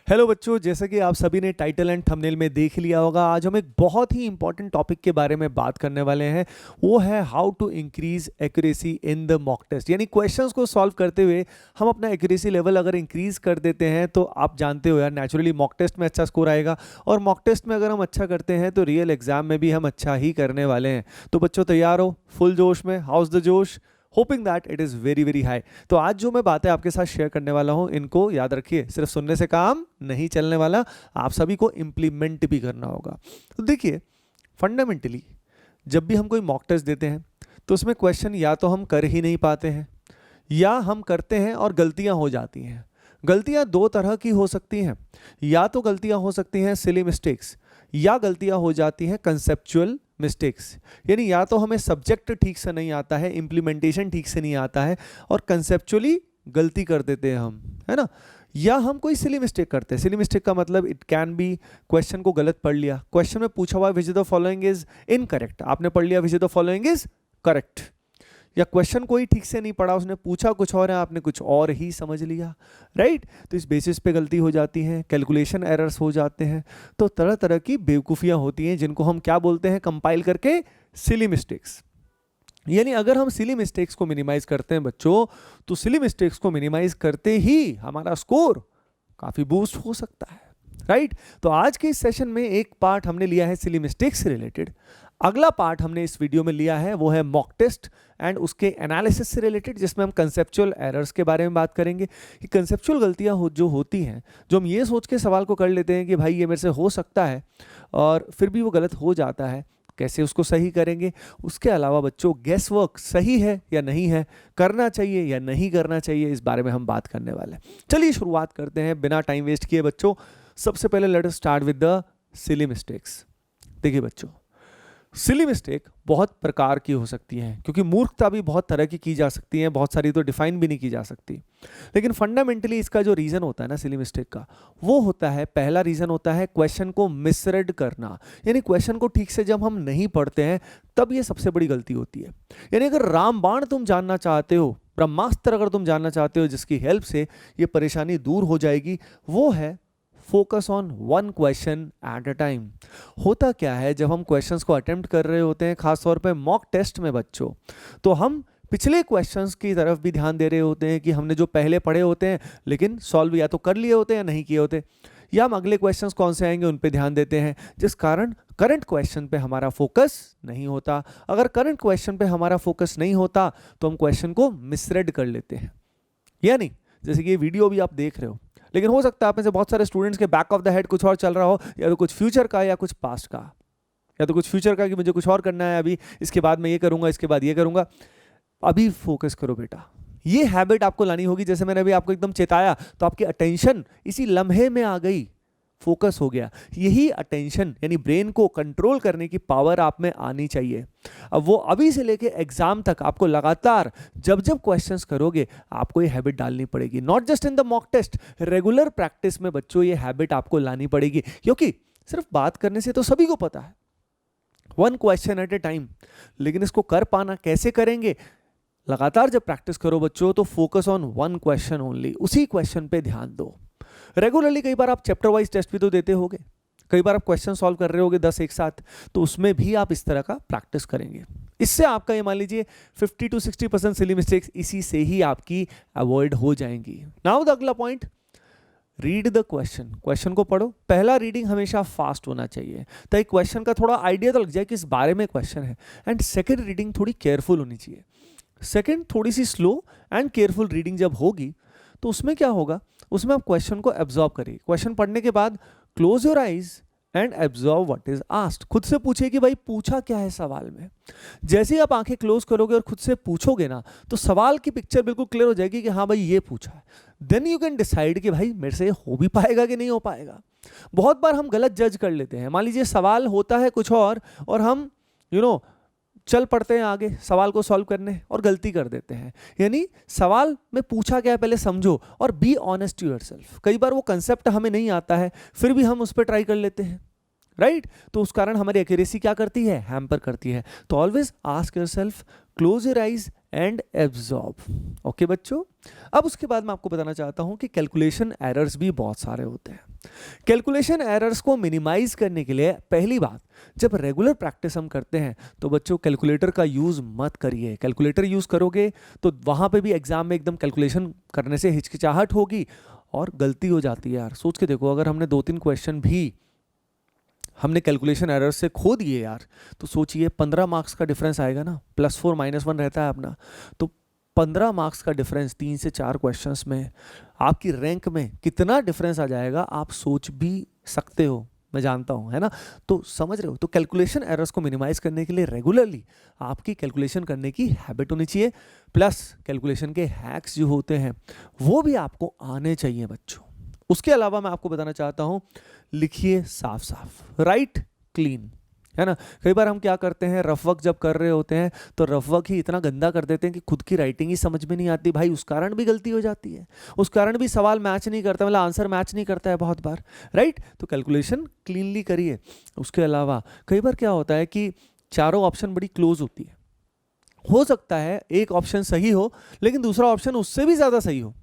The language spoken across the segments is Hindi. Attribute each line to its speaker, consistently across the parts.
Speaker 1: हेलो बच्चों, जैसा कि आप सभी ने टाइटल एंड थंबनेल में देख लिया होगा, आज हम एक बहुत ही इंपॉर्टेंट टॉपिक के बारे में बात करने वाले हैं। वो है how to increase accuracy in the mock test. यानी क्वेश्चंस को सॉल्व करते हुए हम अपना एक्यूरेसी लेवल अगर इंक्रीज कर देते हैं तो आप जानते हो यार, नेचुरली मॉक टेस्ट में अच्छा स्कोर आएगा। और मॉक टेस्ट में अगर हम अच्छा करते हैं तो रियल एग्जाम में भी हम अच्छा ही करने वाले हैं। तो बच्चों तैयार हो? फुल जोश में, हाउस द जोश, hoping that it is very very high. तो आज जो मैं बातें आपके साथ शेयर करने वाला हूं, इनको याद रखिए, सिर्फ सुनने से काम नहीं चलने वाला, आप सभी को इम्प्लीमेंट भी करना होगा। तो देखिए, फंडामेंटली जब भी हम कोई मॉक टेस्ट देते हैं तो उसमें क्वेश्चन या तो हम कर ही नहीं पाते हैं या हम करते हैं और गलतियां हो जाती हैं। गलतियां दो तरह की हो सकती हैं, या तो गलतियां हो सकती हैं सिली मिस्टेक्स, या गलतियां हो जाती हैं कंसेप्चुअल मिस्टेक्स। यानी या तो हमें सब्जेक्ट ठीक से नहीं आता है, इम्प्लीमेंटेशन ठीक से नहीं आता है और कंसेप्चुअली गलती कर देते हैं हम, है ना। या हम कोई सिली मिस्टेक करते हैं। सिली मिस्टेक का मतलब इट कैन बी क्वेश्चन को गलत पढ़ लिया, क्वेश्चन में पूछा हुआ which the following is incorrect, आपने पढ़ लिया which the following is correct. या क्वेश्चन कोई ठीक से नहीं पढ़ा, उसने पूछा कुछ और है, आपने कुछ और ही समझ लिया, राइट। तो इस बेसिस पे गलती हो जाती है, कैलकुलेशन एरर्स हो जाते हैं। तो तरह तरह की बेवकूफ़ियाँ होती हैं जिनको हम क्या बोलते हैं कंपाइल करके, सिली मिस्टेक्स। यानी अगर हम सिली मिस्टेक्स को मिनिमाइज करते हैं बच्चों, तो सिली मिस्टेक्स को मिनिमाइज करते ही हमारा स्कोर काफ़ी बूस्ट हो सकता है, राइट। तो आज के इस सेशन में एक पार्ट हमने लिया है सिली मिस्टेक्स से रिलेटेड। अगला पार्ट हमने इस वीडियो में लिया है वो है मॉक टेस्ट एंड उसके एनालिसिस से रिलेटेड, जिसमें हम कंसेप्चुअल एरर्स के बारे में बात करेंगे कि कंसेप्चुअल गलतियां जो होती हैं, जो हम ये सोच के सवाल को कर लेते हैं कि भाई ये मेरे से हो सकता है और फिर भी वो गलत हो जाता है, कैसे उसको सही करेंगे। उसके अलावा बच्चों, गेस वर्क सही है या नहीं है, करना चाहिए या नहीं करना चाहिए, इस बारे में हम बात करने वाले हैं। चलिए शुरुआत करते हैं बिना टाइम वेस्ट किए बच्चों। सबसे पहले let us start with the silly mistakes. देखिए बच्चों, सिली मिस्टेक बहुत प्रकार की हो सकती हैं, क्योंकि मूर्खता भी बहुत तरह की जा सकती है, बहुत सारी तो डिफाइन भी नहीं की जा सकती। लेकिन फंडामेंटली इसका जो रीज़न होता है ना सिली मिस्टेक का, वो होता है, पहला रीज़न होता है क्वेश्चन को मिसरेड करना। यानी क्वेश्चन को ठीक से जब हम नहीं पढ़ते हैं तब ये सबसे बड़ी गलती होती है। यानी अगर रामबाण तुम जानना चाहते हो, ब्रह्मास्त्र अगर तुम जानना चाहते हो जिसकी हेल्प से ये परेशानी दूर हो जाएगी, वो है focus on one question at a time. होता क्या है, जब हम क्वेश्चंस को अटेम्प्ट कर रहे होते हैं, खासतौर पे मॉक टेस्ट में बच्चों, तो हम पिछले क्वेश्चंस की तरफ भी ध्यान दे रहे होते हैं कि हमने जो पहले पढ़े होते हैं लेकिन सॉल्व या तो कर लिए होते हैं या नहीं किए होते, या हम अगले क्वेश्चंस कौन से आएंगे उन पे ध्यान देते हैं, जिस कारण करंट क्वेश्चन पे हमारा फोकस नहीं होता। अगर करंट क्वेश्चन पे हमारा फोकस नहीं होता तो हम क्वेश्चन को मिसरेड कर लेते हैं। यानी जैसे कि ये वीडियो भी आप देख रहे हो, लेकिन हो सकता है आप में से बहुत सारे स्टूडेंट्स के बैक ऑफ द हेड कुछ और चल रहा हो, या तो कुछ फ्यूचर का या कुछ पास्ट का, या तो कुछ फ्यूचर का कि मुझे कुछ और करना है अभी, इसके बाद मैं ये करूंगा, इसके बाद ये करूंगा। अभी फोकस करो बेटा, ये हैबिट आपको लानी होगी। जैसे मैंने अभी आपको एकदम चेताया तो आपकी अटेंशन इसी लम्हे में आ गई, फोकस हो गया। यही अटेंशन यानी ब्रेन को कंट्रोल करने की पावर आप में आनी चाहिए। अब वो अभी से लेके एग्जाम तक आपको लगातार जब जब क्वेश्चंस करोगे आपको ये हैबिट डालनी पड़ेगी। Not just in the mock test, regular practice में बच्चों ये हैबिट आपको लानी पड़ेगी, क्योंकि सिर्फ बात करने से तो सभी को पता है, one question at a time. लेकिन इसको कर पाना कैसे करेंगे? लगातार जब प्रैक्टिस करो बच्चों तो focus on one question only, उसी क्वेश्चन पे ध्यान दो। रेगुलरली कई बार आप चैप्टर वाइज टेस्ट भी तो देते होगे, कई बार आप क्वेश्चन सॉल्व कर रहे होगे 10 एक साथ, तो उसमें भी आप इस तरह का प्रैक्टिस करेंगे। इससे आपका ये मान लीजिए 50 to 60% सिली मिस्टेक्स इसी से ही आपकी अवॉइड हो जाएंगी। नाउ द अगला point, read the question. Question को पढ़ो। पहला रीडिंग हमेशा फास्ट होना चाहिए ताकि क्वेश्चन का थोड़ा आइडिया तो लग जाए कि इस बारे में क्वेश्चन है। एंड सेकेंड रीडिंग थोड़ी केयरफुल होनी चाहिए। सेकेंड थोड़ी सी स्लो एंड केयरफुल रीडिंग जब होगी तो उसमें क्या होगा, उसमें आप क्वेश्चन को एब्जॉर्ब करिए। क्वेश्चन पढ़ने के बाद close your eyes and absorb what is asked. खुद से पूछिए कि भाई पूछा क्या है सवाल में। जैसे ही आप आंखें क्लोज करोगे और खुद से पूछोगे ना, तो सवाल की पिक्चर बिल्कुल क्लियर हो जाएगी कि हाँ भाई ये पूछा है। देन यू कैन डिसाइड कि भाई मेरे से हो भी पाएगा कि नहीं हो पाएगा। बहुत बार हम गलत जज कर लेते हैं। मान लीजिए सवाल होता है कुछ और हम चल पड़ते हैं आगे सवाल को सॉल्व करने और गलती कर देते हैं। यानी सवाल में पूछा क्या है पहले समझो और बी ऑनेस्ट टू योरसेल्फ। कई बार वो कंसेप्ट हमें नहीं आता है फिर भी हम उस पर ट्राई कर लेते हैं, राइट। तो उस कारण हमारी एक्यूरेसी क्या करती है, हैम्पर करती है। तो always ask yourself, close your eyes and absorb. Okay बच्चों, अब उसके बाद मैं आपको बताना चाहता हूं कि कैलकुलेशन एरर्स भी बहुत सारे होते हैं। कैलकुलेशन एरर्स को मिनिमाइज करने के लिए पहली बात, जब रेगुलर प्रैक्टिस हम करते हैं तो बच्चों कैलकुलेटर का यूज मत करिए। कैलकुलेटर यूज करोगे तो वहां पे भी एग्जाम में एकदम कैलकुलेशन करने से हिचकिचाहट होगी और गलती हो जाती है। यार सोच के देखो, अगर हमने 2-3 क्वेश्चन भी हमने कैलकुलेशन एरर से खो दिए यार, तो सोचिए 15 मार्क्स का डिफरेंस आएगा ना, +4 -1 रहता है अपना, तो 15 मार्क्स का डिफरेंस 3 से 4 क्वेश्चंस में आपकी रैंक में कितना डिफरेंस आ जाएगा आप सोच भी सकते हो, मैं जानता हूं, है ना। तो समझ रहे हो, तो कैलकुलेशन एरर्स को मिनिमाइज करने के लिए रेगुलरली आपकी कैलकुलेशन करने की हैबिट होनी चाहिए, प्लस कैलकुलेशन के हैक्स जो होते हैं वो भी आपको आने चाहिए बच्चों। उसके अलावा मैं आपको बताना चाहता हूं, लिखिए साफ साफ, राइट क्लीन, है ना। कई बार हम क्या करते हैं, रफ वर्क जब कर रहे होते हैं तो रफ वर्क ही इतना गंदा कर देते हैं कि खुद की राइटिंग ही समझ में नहीं आती भाई, उस कारण भी गलती हो जाती है, उस कारण भी सवाल मैच नहीं करता, मतलब आंसर मैच नहीं करता है बहुत बार, राइट। तो कैलकुलेशन क्लीनली करिए। उसके अलावा कई बार क्या होता है कि चारों ऑप्शन बड़ी क्लोज होती है, हो सकता है एक ऑप्शन सही हो लेकिन दूसरा ऑप्शन उससे भी ज़्यादा सही हो,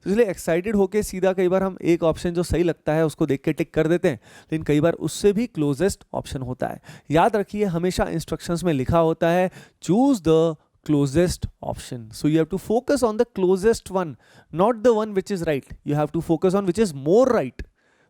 Speaker 1: तो इसलिए एक्साइटेड होके सीधा कई बार हम एक ऑप्शन जो सही लगता है उसको देख के टिक कर देते हैं, लेकिन कई बार उससे भी क्लोजेस्ट ऑप्शन होता है। याद रखिए, हमेशा इंस्ट्रक्शंस में लिखा होता है choose the closest option, so you have to focus on the closest one, not the one which is right, you have to focus on which is more right।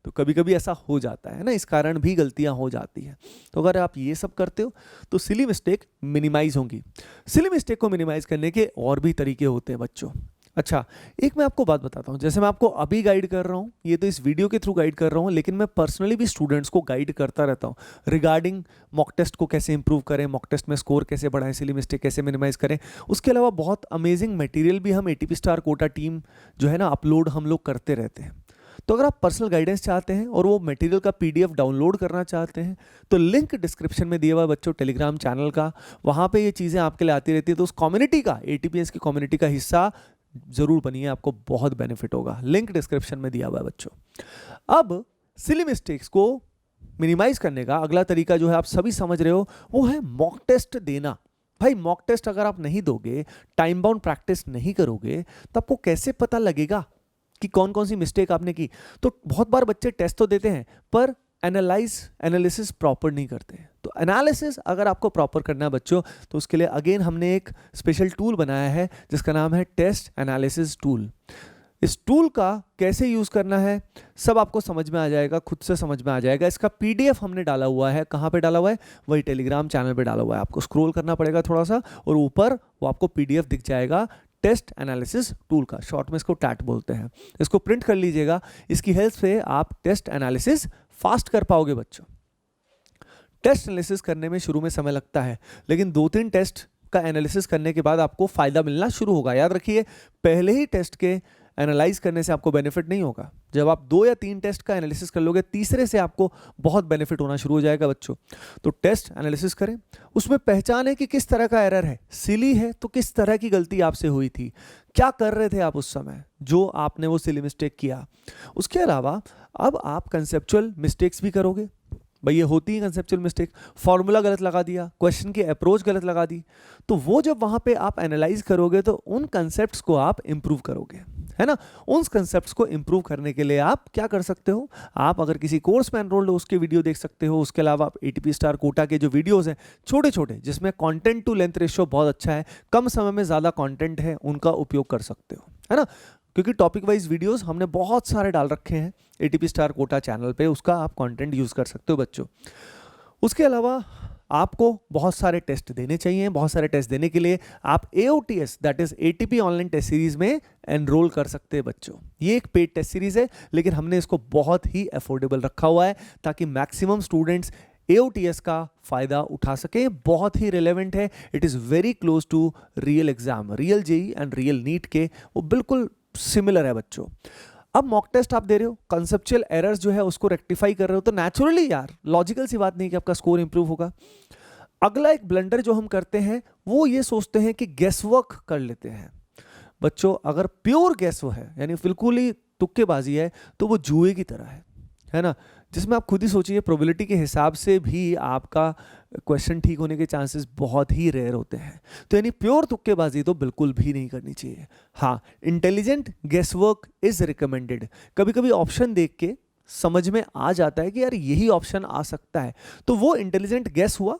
Speaker 1: तो कभी कभी ऐसा हो जाता है ना, इस कारण भी गलतियां हो जाती हैं। तो अगर आप ये सब करते हो तो सिली मिस्टेक मिनिमाइज होंगी। सिली मिस्टेक को मिनिमाइज करने के और भी तरीके होते हैं बच्चों। अच्छा, एक मैं आपको बात बताता हूँ, जैसे मैं आपको अभी गाइड कर रहा हूँ, ये तो इस वीडियो के थ्रू गाइड कर रहा हूँ, लेकिन मैं पर्सनली भी स्टूडेंट्स को गाइड करता रहता हूँ रिगार्डिंग मॉक टेस्ट को कैसे इंप्रूव करें, मॉक टेस्ट में स्कोर कैसे बढ़ाएं, सिली मिस्टेक कैसे मिनिमाइज करें। उसके अलावा बहुत अमेजिंग मटेरियल भी हम एटीपी स्टार कोटा टीम जो है ना अपलोड हम लोग करते रहते हैं। तो अगर आप पर्सनल गाइडेंस चाहते हैं और वो मटेरियल का पीडीएफ डाउनलोड करना चाहते हैं तो लिंक डिस्क्रिप्शन में दिया हुआ है बच्चों, टेलीग्राम चैनल का, वहाँ पे ये चीज़ें आपके लिए आती रहती है। तो उस कम्युनिटी का, एटीपीएस की कम्युनिटी का हिस्सा जरूर बनिए, आपको बहुत बेनिफिट होगा। लिंक डिस्क्रिप्शन में दिया हुआ है बच्चों। अब सिली मिस्टेक्स को मिनिमाइज करने का अगला तरीका जो है आप सभी समझ रहे हो, वो है मॉक टेस्ट देना। भाई मॉक टेस्ट अगर आप नहीं दोगे, टाइम बाउंड प्रैक्टिस नहीं करोगे, तो आपको कैसे पता लगेगा कि कौन कौन सी मिस्टेक आपने की। तो बहुत बार बच्चे टेस्ट तो देते हैं पर एनालिसिस प्रॉपर नहीं करते। तो एनालिसिस अगर आपको प्रॉपर करना है बच्चों, तो उसके लिए अगेन हमने एक स्पेशल टूल बनाया है जिसका नाम है टेस्ट एनालिसिस टूल। इस टूल का कैसे यूज करना है सब आपको समझ में आ जाएगा, खुद से समझ में आ जाएगा। इसका पीडीएफ हमने डाला हुआ है, कहाँ पे डाला हुआ है, वही टेलीग्राम चैनल पे डाला हुआ है। आपको स्क्रॉल करना पड़ेगा थोड़ा सा और ऊपर वो आपको पीडीएफ दिख जाएगा टेस्ट एनालिसिस टूल का, शॉर्ट में इसको टैट बोलते हैं। इसको प्रिंट कर लीजिएगा, इसकी हेल्प से आप टेस्ट एनालिसिस फास्ट कर पाओगे बच्चों। टेस्ट एनालिसिस करने में शुरू में समय लगता है, लेकिन 2-3 टेस्ट का एनालिसिस करने के बाद आपको फायदा मिलना शुरू होगा। याद रखिए, पहले ही टेस्ट के एनालाइज करने से आपको बेनिफिट नहीं होगा। जब आप 2 या 3 टेस्ट का एनालिसिस कर लोगे, तीसरे से आपको बहुत बेनिफिट होना शुरू हो जाएगा बच्चों। तो टेस्ट एनालिसिस करें, उसमें पहचानें कि किस तरह का एरर है। सिली है तो किस तरह की गलती आपसे हुई थी, क्या कर रहे थे आप उस समय जो आपने वो सिली मिस्टेक किया। उसके अलावा अब आप कंसेप्चुअल मिस्टेक्स भी करोगे। भाई ये होती है कंसेप्चुअल मिस्टेक, फॉर्मूला गलत लगा दिया, क्वेश्चन की अप्रोच गलत लगा दी, तो वो जब वहां पे आप एनालाइज करोगे तो उन कंसेप्ट्स को आप इंप्रूव करोगे, है ना। उन कंसेप्ट्स को इंप्रूव करने के लिए आप क्या कर सकते हो, आप अगर किसी कोर्स में एनरोल्ड हो उसके वीडियो देख सकते हो। उसके अलावा आप एटीपी स्टार कोटा के जो वीडियोस हैं छोटे छोटे, जिसमें कंटेंट टू लेंथ रेशियो बहुत अच्छा है, कम समय में ज़्यादा कंटेंट है, उनका उपयोग कर सकते हो, है ना। क्योंकि टॉपिक वाइज वीडियोस हमने बहुत सारे डाल रखे हैं एटीपी स्टार कोटा चैनल पे, उसका आप कंटेंट यूज़ कर सकते हो बच्चों। उसके अलावा आपको बहुत सारे टेस्ट देने चाहिए। बहुत सारे टेस्ट देने के लिए आप AOTS that is ATP online test series में एनरोल कर सकते हैं बच्चों। ये एक पेड टेस्ट सीरीज है, लेकिन हमने इसको बहुत ही अफोर्डेबल रखा हुआ है ताकि मैक्सिमम स्टूडेंट्स AOTS का फायदा उठा सके। बहुत ही रिलेवेंट है, it is very close to real exam, real JEE and real NEET के वो बिल्कुल सिमिलर है बच्चों। अब मॉक टेस्ट आप दे रहे हो, कंसेप्चुअल एरर्स जो है उसको रेक्टिफाई कर रहे हो, तो नेचुरली यार लॉजिकल सी बात नहीं कि आपका स्कोर इंप्रूव होगा। अगला एक ब्लंडर जो हम करते हैं वो ये सोचते हैं कि गेस वर्क कर लेते हैं। बच्चों अगर प्योर गेस है, यानी बिल्कुल ही तुक्केबाजी है, तो वो जुए की तरह है ना, जिसमें आप खुद ही सोचिए प्रोबेबिलिटी के हिसाब से भी आपका क्वेश्चन ठीक होने के चांसेस बहुत ही रेयर होते हैं। तो यानी प्योर तुक्केबाजी तो बिल्कुल भी नहीं करनी चाहिए। हाँ, intelligent guess work is recommended. कभी कभी ऑप्शन देख के समझ में आ जाता है कि यार यही ऑप्शन आ सकता है, तो वो इंटेलिजेंट गेस हुआ।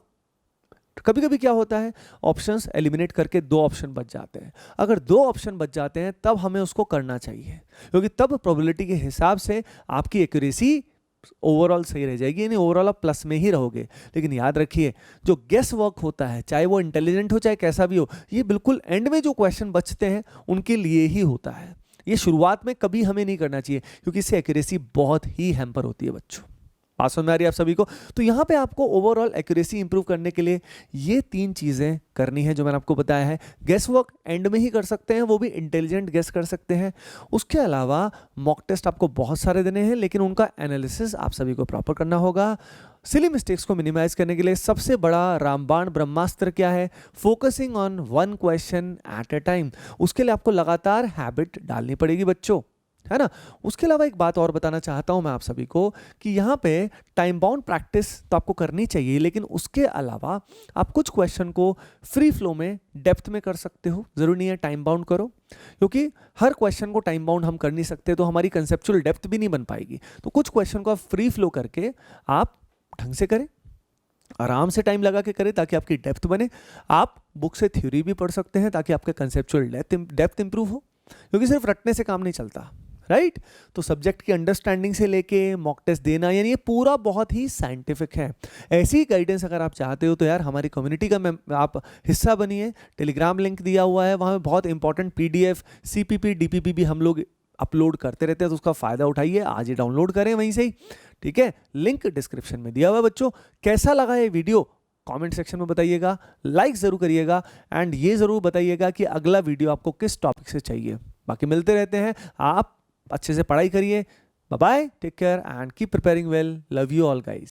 Speaker 1: कभी कभी क्या होता है, ऑप्शंस एलिमिनेट करके 2 ऑप्शन बच जाते हैं। अगर 2 ऑप्शन बच जाते हैं तब हमें उसको करना चाहिए, क्योंकि तब प्रोबेबिलिटी के हिसाब से आपकी एक्यूरेसी ओवरऑल सही रह जाएगी, यानी ओवरऑल आप प्लस में ही रहोगे। लेकिन याद रखिए, जो गेस वर्क होता है, चाहे वो इंटेलिजेंट हो चाहे कैसा भी हो, ये बिल्कुल एंड में जो क्वेश्चन बचते हैं उनके लिए ही होता है। ये शुरुआत में कभी हमें नहीं करना चाहिए, क्योंकि इससे एक्यूरेसी बहुत ही हैम्पर होती है बच्चों। बात समझ में आ रही है आप सभी को? तो यहाँ पे आपको ओवरऑल एक्यूरेसी इंप्रूव करने के लिए ये 3 चीजें करनी है जो मैंने आपको बताया है। गेस वर्क एंड में ही कर सकते हैं, वो भी इंटेलिजेंट गेस कर सकते हैं। उसके अलावा मॉक टेस्ट आपको बहुत सारे देने हैं, लेकिन उनका एनालिसिस आप सभी को प्रॉपर करना होगा। सिली मिस्टेक्स को मिनिमाइज करने के लिए सबसे बड़ा रामबाण ब्रह्मास्त्र क्या है? Focusing on 1 question at a time. उसके लिए आपको लगातार हैबिट डालनी पड़ेगी बच्चों, है ना। उसके अलावा एक बात और बताना चाहता हूं मैं आप सभी को कि यहाँ पे टाइम बाउंड प्रैक्टिस तो आपको करनी चाहिए, लेकिन उसके अलावा आप कुछ क्वेश्चन को फ्री फ्लो में डेप्थ में कर सकते हो। जरूरी नहीं है टाइम बाउंड करो, क्योंकि हर क्वेश्चन को टाइम बाउंड हम कर नहीं सकते, तो हमारी कंसेप्चुअल डेप्थ भी नहीं बन पाएगी। तो कुछ क्वेश्चन को आप फ्री फ्लो करके आप ढंग से करें, आराम से टाइम लगा के करें, ताकि आपकी डेप्थ बने। आप बुक से थ्योरी भी पढ़ सकते हैं ताकि आपके कंसेप्चुअल डेप्थ इंप्रूव हो, क्योंकि सिर्फ रटने से काम नहीं चलता, राइट। तो सब्जेक्ट की अंडरस्टैंडिंग से लेके मॉक टेस्ट देना, यानी ये पूरा बहुत ही साइंटिफिक है। ऐसी ही गाइडेंस अगर आप चाहते हो तो यार हमारी कम्युनिटी का आप हिस्सा बनिए। टेलीग्राम लिंक दिया हुआ है, वहाँ पे बहुत इंपॉर्टेंट PDF, CPP, DPP भी हम लोग अपलोड करते रहते हैं, तो उसका फायदा उठाइए। आज ही डाउनलोड करें वहीं से ही, ठीक है। लिंक डिस्क्रिप्शन में दिया हुआ है बच्चों। कैसा लगा ये वीडियो कमेंट सेक्शन में बताइएगा, लाइक जरूर करिएगा, एंड ये जरूर बताइएगा कि अगला वीडियो आपको किस टॉपिक से चाहिए। बाकी मिलते रहते हैं, आप अच्छे से पढ़ाई करिए। Bye bye, take care and keep preparing well. Love you all guys.